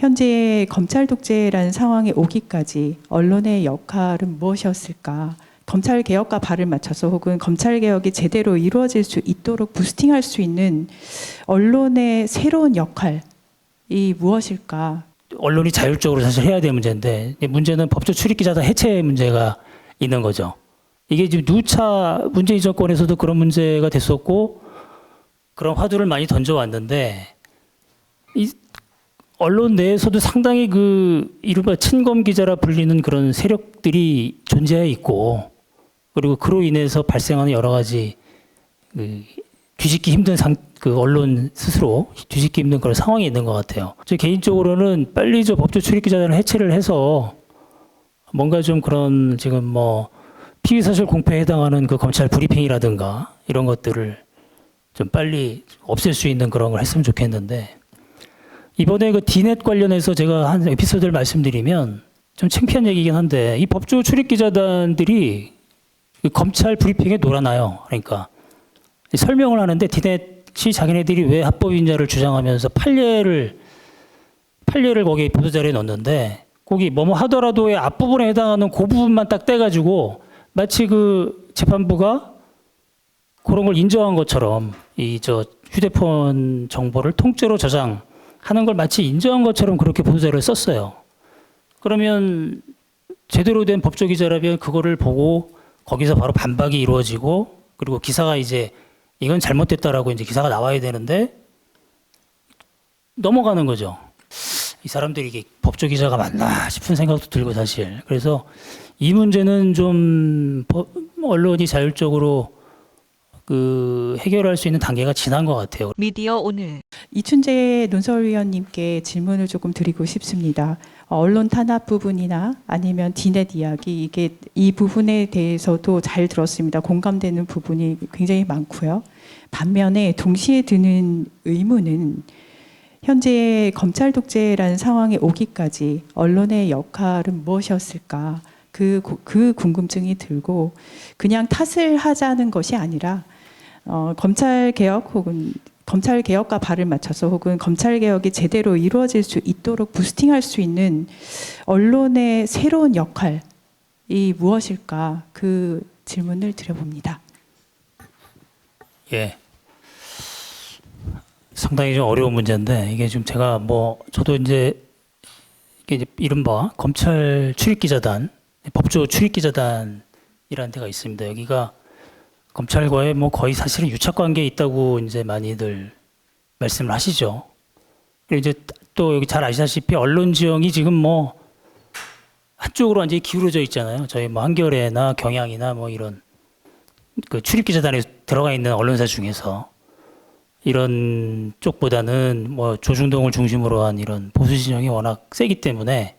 현재 검찰 독재라는 상황에 오기까지 언론의 역할은 무엇이었을까? 검찰 개혁과 발을 맞춰서 혹은 검찰 개혁이 제대로 이루어질 수 있도록 부스팅할 수 있는 언론의 새로운 역할이 무엇일까? 언론이 자율적으로 사실 해야 될 문제인데 문제는 법조 출입기자단 해체 문제가 있는 거죠. 이게 지금 누차 문재인 정권에서도 그런 문제가 됐었고 그런 화두를 많이 던져왔는데 이 언론 내에서도 상당히 그 이른바 친검 기자라 불리는 그런 세력들이 존재해 있고 그리고 그로 인해서 발생하는 여러 가지 그 뒤집기 힘든 그 언론 스스로 뒤집기 힘든 그런 상황이 있는 것 같아요. 저 개인적으로는 빨리 저 법조 출입기자단을 해체를 해서 뭔가 좀 그런 지금 뭐 피의사실 공표에 해당하는 그 검찰 브리핑이라든가 이런 것들을 좀 빨리 없앨 수 있는 그런 걸 했으면 좋겠는데 이번에 그 디넷 관련해서 제가 한 에피소드를 말씀드리면 좀 창피한 얘기긴 한데 이 법조 출입기자단들이 그 검찰 브리핑에 놀아나요. 그러니까 설명을 하는데 디넷이 자기네들이 왜 합법인자를 주장하면서 판례를 거기 보도자료에 넣었는데 거기 뭐뭐 하더라도의 앞부분에 해당하는 그 부분만 딱 떼가지고 마치 그 재판부가 그런 걸 인정한 것처럼 이 저 휴대폰 정보를 통째로 저장하는 걸 마치 인정한 것처럼 그렇게 보도자료를 썼어요. 그러면 제대로 된 법조 기자라면 그거를 보고 거기서 바로 반박이 이루어지고 그리고 기사가 이제 이건 잘못됐다라고 이제 기사가 나와야 되는데 넘어가는 거죠. 이 사람들이 이게 법조 기자가 맞나 싶은 생각도 들고 사실. 그래서 이 문제는 좀 언론이 자율적으로 그 해결할 수 있는 단계가 지난 것 같아요. 미디어 오늘 이춘재 논설위원님께 질문을 조금 드리고 싶습니다. 언론 탄압 부분이나 아니면 디넷 이야기 이게 이 부분에 대해서도 잘 들었습니다. 공감되는 부분이 굉장히 많고요. 반면에 동시에 드는 의문은 현재 검찰 독재라는 상황에 오기까지 언론의 역할은 무엇이었을까? 그 궁금증이 들고 그냥 탓을 하자는 것이 아니라 검찰 개혁 혹은 검찰 개혁과 발을 맞춰서 혹은 검찰 개혁이 제대로 이루어질 수 있도록 부스팅할 수 있는 언론의 새로운 역할이 무엇일까? 그 질문을 드려봅니다. 예. 상당히 좀 어려운 문제인데 이게 좀 제가 뭐 저도 이제 이게 이른바 검찰 출입기자단, 법조 출입기자단이라는 데가 있습니다. 여기가 검찰과의 뭐 거의 사실은 유착 관계에 있다고 이제 많이들 말씀을 하시죠. 그리고 이제 또 여기 잘 아시다시피 언론 지형이 지금 뭐 한쪽으로 완전히 기울어져 있잖아요. 저희 뭐 한겨레나 경향이나 뭐 이런 그 출입기자단에 들어가 있는 언론사 중에서 이런 쪽보다는 뭐 조중동을 중심으로 한 이런 보수 진영이 워낙 세기 때문에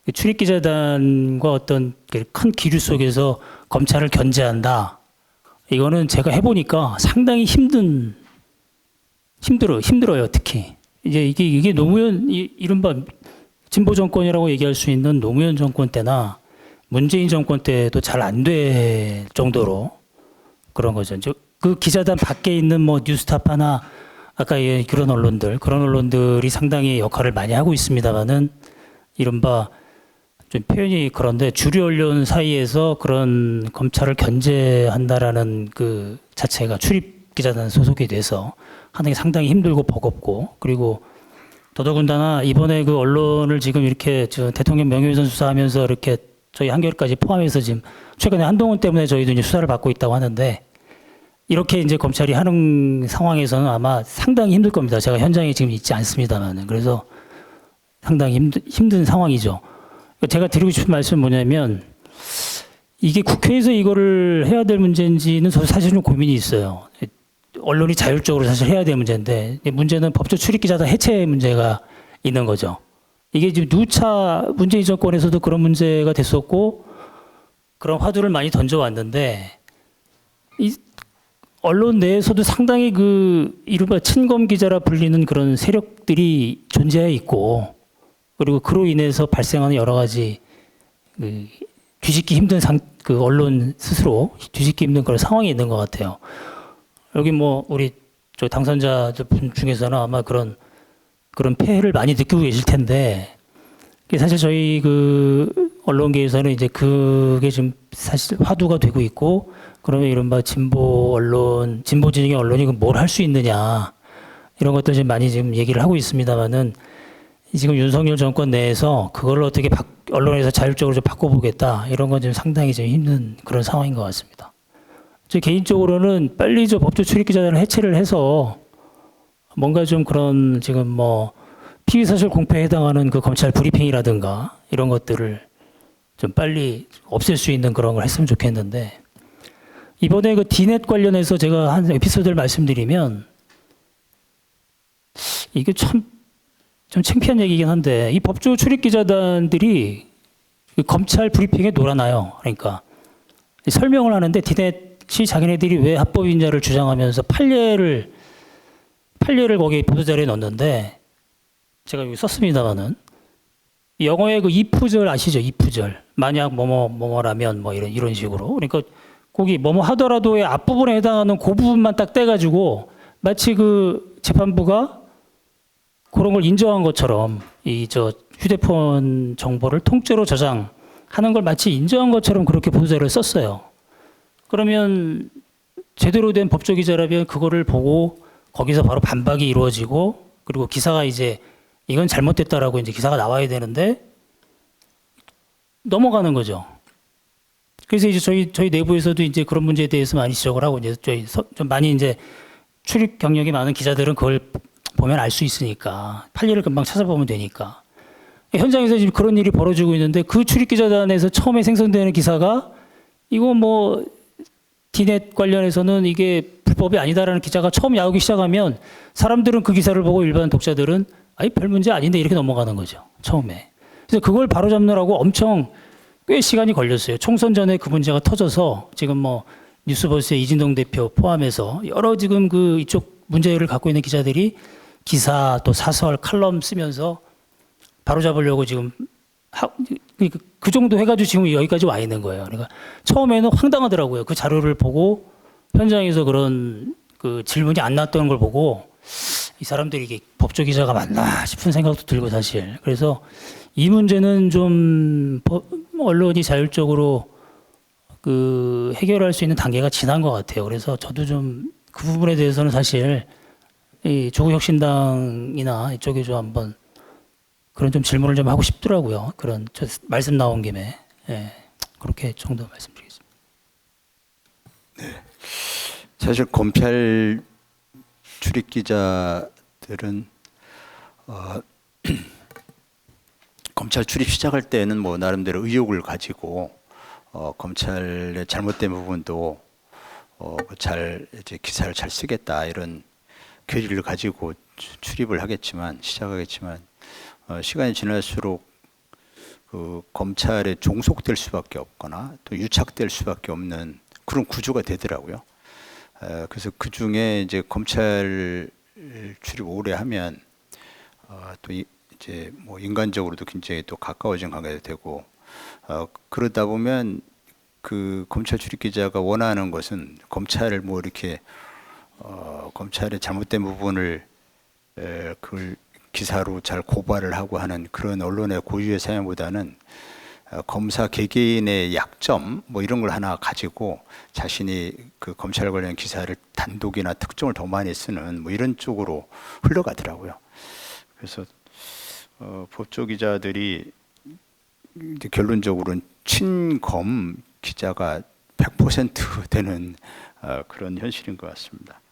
그 출입기자단과 어떤 큰 기류 속에서 검찰을 견제한다. 이거는 제가 해보니까 상당히 힘들어요, 특히. 이제 이게 노무현, 이른바 진보 정권이라고 얘기할 수 있는 노무현 정권 때나 문재인 정권 때도 잘 안 될 정도로 그런 거죠. 그 기자단 밖에 있는 뭐 뉴스타파나 아까 그런 언론들이 상당히 역할을 많이 하고 있습니다만은 이른바 좀 표현이 그런데 주류 언론 사이에서 그런 검찰을 견제한다라는 그 자체가 출입 기자단 소속이 돼서 하는 게 상당히 힘들고 버겁고 그리고 더더군다나 이번에 그 언론을 지금 이렇게 저 대통령 명예훼손 수사하면서 이렇게 저희 한겨레까지 포함해서 지금 최근에 한동훈 때문에 저희도 이제 수사를 받고 있다고 하는데 이렇게 이제 검찰이 하는 상황에서는 아마 상당히 힘들 겁니다. 제가 현장에 지금 있지 않습니다만은 그래서 상당히 힘든 상황이죠. 제가 드리고 싶은 말씀은 뭐냐면 이게 국회에서 이거를 해야 될 문제인지는 저도 사실 좀 고민이 있어요. 언론이 자율적으로 사실 해야 될 문제인데 문제는 법조 출입기자단 해체 문제가 있는 거죠. 이게 지금 누차 문재인 정권에서도 그런 문제가 됐었고 그런 화두를 많이 던져왔는데 이 언론 내에서도 상당히 그 이른바 친검 기자라 불리는 그런 세력들이 존재해 있고 그리고 그로 인해서 발생하는 여러 가지 그 뒤집기 힘든 그 언론 스스로 뒤집기 힘든 그런 상황이 있는 것 같아요. 여기 뭐 우리 저 당선자분 중에서는 아마 그런 그런 폐해를 많이 느끼고 계실 텐데 이게 사실 저희 그 언론계에서는 이제 그게 지금 사실 화두가 되고 있고 그러면 이른바 진보 언론, 진보 진영의 언론이 뭘 할 수 있느냐 이런 것들 지금 많이 지금 얘기를 하고 있습니다만은 지금 윤석열 정권 내에서 그걸 어떻게 언론에서 자율적으로 좀 바꿔보겠다 이런 건 좀 상당히 좀 힘든 그런 상황인 것 같습니다. 제 개인적으로는 빨리 저 법조 출입기자단을 해체를 해서 뭔가 좀 그런 지금 뭐 피의사실 공표에 해당하는 그 검찰 브리핑이라든가 이런 것들을 좀 빨리 없앨 수 있는 그런 걸 했으면 좋겠는데 이번에 그 디넷 관련해서 제가 한 에피소드를 말씀드리면 이게 참 좀 창피한 얘기긴 한데 이 법조 출입 기자단들이 그 검찰 브리핑에 놀아나요. 그러니까 설명을 하는데 디넷이 자기네들이 왜 합법인자를 주장하면서 판례를 거기 보도자료에 넣었는데 제가 여기 썼습니다만은 영어의 그 if절 아시죠? if절 만약 뭐뭐라면 뭐 이런 식으로 그러니까 거기 뭐뭐 하더라도의 앞부분에 해당하는 그 부분만 딱 떼가지고 마치 그 재판부가 그런 걸 인정한 것처럼 이 저 휴대폰 정보를 통째로 저장하는 걸 마치 인정한 것처럼 그렇게 보도자료를 썼어요. 그러면 제대로 된 법조 기자라면 그거를 보고 거기서 바로 반박이 이루어지고 그리고 기사가 이제 이건 잘못됐다라고 이제 기사가 나와야 되는데 넘어가는 거죠. 그래서 이제 저희 내부에서도 이제 그런 문제에 대해서 많이 지적을 하고 이제 좀 많이 이제 출입 경력이 많은 기자들은 그걸 보면 알 수 있으니까 판례를 금방 찾아보면 되니까 현장에서 지금 그런 일이 벌어지고 있는데 그 출입 기자단에서 처음에 생성되는 기사가 이거 뭐 디넷 관련해서는 이게 불법이 아니다라는 기자가 처음 나오기 시작하면 사람들은 그 기사를 보고 일반 독자들은 아니 별 문제 아닌데 이렇게 넘어가는 거죠 처음에. 그래서 그걸 바로잡느라고 엄청 꽤 시간이 걸렸어요. 총선 전에 그 문제가 터져서 지금 뭐 뉴스버스의 이진동 대표 포함해서 여러 지금 그 이쪽 문제를 갖고 있는 기자들이 기사 또 사설 칼럼 쓰면서 바로잡으려고 지금 그 정도 해가지고 지금 여기까지 와 있는 거예요. 그러니까 처음에는 황당하더라고요. 그 자료를 보고 현장에서 그런 그 질문이 안 났던 걸 보고 이 사람들이 이게 법조 기자가 맞나 싶은 생각도 들고 사실. 그래서 이 문제는 좀 언론이 자율적으로 그 해결할 수 있는 단계가 지난 것 같아요. 그래서 저도 좀 그 부분에 대해서는 사실 이 조국혁신당이나 이쪽에 좀 한번 그런 좀 질문을 좀 하고 싶더라고요. 그런 저 말씀 나온 김에 그렇게 정도 말씀드리겠습니다. 사실 검찰 출입 기자들은 검찰 출입 시작할 때는 뭐 나름대로 의욕을 가지고 검찰의 잘못된 부분도 잘 이제 기사를 잘 쓰겠다 이런 결의를 가지고 출입을 하겠지만 시작하겠지만 시간이 지날수록 그 검찰에 종속될 수밖에 없거나 또 유착될 수밖에 없는 그런 구조가 되더라고요. 그래서 그 중에 이제 검찰 출입 오래 하면 또 이제 뭐 인간적으로도 굉장히 또 가까워진 관계가 되고 그러다 보면 그 검찰 출입 기자가 원하는 것은 검찰을 뭐 이렇게 검찰의 잘못된 부분을 그걸 기사로 잘 고발을 하고 하는 그런 언론의 고유의 사용보다는 검사 개개인의 약점 뭐 이런 걸 하나 가지고 자신이 그 검찰 관련 기사를 단독이나 특종을 더 많이 쓰는 뭐 이런 쪽으로 흘러가더라고요. 그래서 법조 기자들이 이제 결론적으로는 친검 기자가 100% 되는 그런 현실인 것 같습니다.